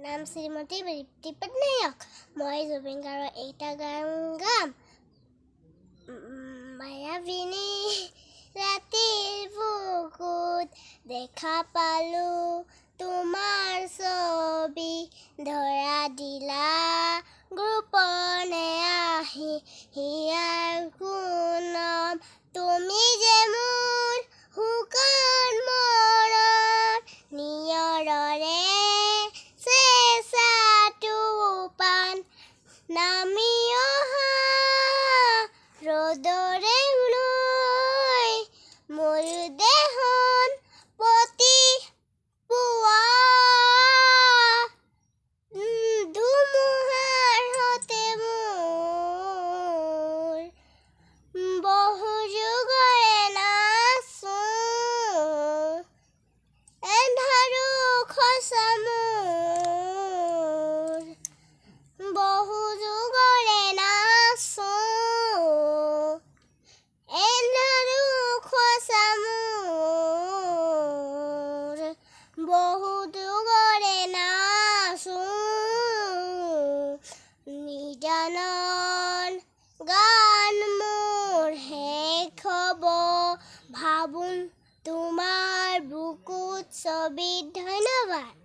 নাম শ্ৰীমতী বৃত্তি পটনায়ক। মই জুবিন গাৰ্গৰ এটা গান গাম। মায়াবিনী ৰাতিৰ বুকুত দেখা পালো তোমাৰ ছবি, ধৰা দিলা গোপনে আহি হিয়াৰ কোনম, তুমি যে মোৰ শুকান মনৰ নিয়ৰৰে নামি অহা ৰ'দৰে লৈ মোৰ দেহন পতি পুৱা ধুমুহাৰ হতে মোৰ বহু যুগৰে নাচো এন্ধাৰো খচা মোৰ বহু যুগৰে নাচো এন্ধাৰো খচা মোৰ বহু যুগৰে নাচো নিদানন গান মোৰ শেষ হ'ব ভাবোন তোমাৰ বুকুত ছবিত। ধন্যবাদ।